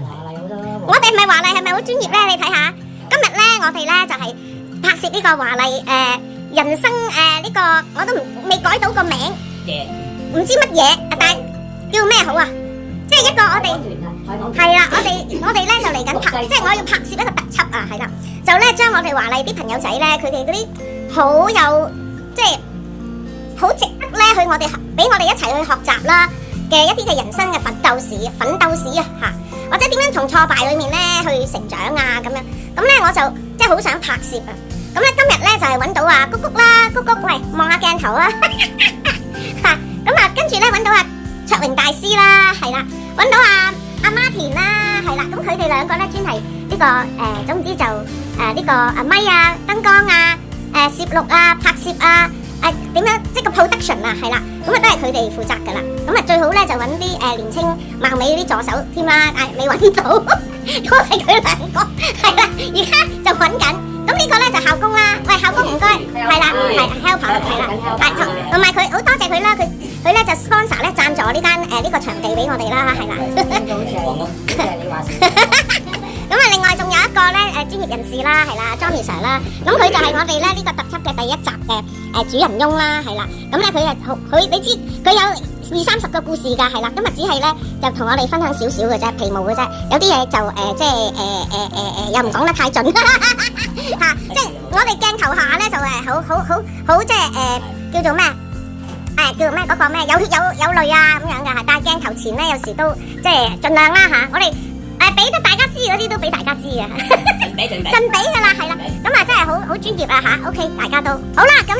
華麗好多。我哋唔係華麗，係咪好專業咧？你睇下，今日咧我哋咧就係拍攝呢個華麗人生呢個我都未改到個名，唔知乜嘢，但係叫咩好啊？即係一個我哋係啦，我哋咧就嚟緊拍，即係我要拍攝一個特輯啊，係啦，就咧將我哋華麗啲朋友仔咧，佢哋嗰啲好有即係好值得咧去我哋俾我哋一齊去學習啦嘅一啲嘅人生嘅奮鬥史啊嚇，或者點樣從挫敗裏面咧去成長啊咁樣，咁咧我就即係好想拍攝啊，咁咧今日咧就係揾到啊谷谷啦，谷谷喂望下鏡頭啊嚇，咁啊跟住咧揾到啊卓榮大師啦，係啦，揾到阿Martin啦，係啦，咁佢哋兩個咧專係呢個總之就呢個咪啊、燈光啊、攝錄啊、拍攝啊。點樣即係個 production 啊，係啦，咁啊都係佢哋負責噶啦，咁啊最好咧就揾啲年青貌美啲助手添啦，未揾到，都係佢兩個，係啦，而家就揾緊，咁呢個咧就校工啦，喂校工唔該，係啦，係 helper 係啦，同埋佢好多謝佢啦，佢咧就 sponsor 咧贊助呢間呢個場地俾我哋啦，係啦，多謝你話。咁啊，另外仲有一個咧專業人士啦，係啦 ，Johnny Sir 啦，咁佢就係我哋咧呢個特輯嘅第一集嘅主人翁啦，係啦，咁咧佢你知佢有20-30個故事㗎，係啦，今日只係咧就同我哋分享少少嘅啫，皮毛嘅啫，有啲嘢就即係又唔講得太準嚇，即係我哋鏡頭下咧就好即係叫做咩叫咩嗰個咩有淚啊咁樣㗎，但係鏡頭前咧有時都即係盡量啦嚇，我哋。俾得大家知嗰啲都俾大家知啊，盡俾㗎啦，係啦，咁啊真係好專業啊嚇，OK， 大家都好啦，咁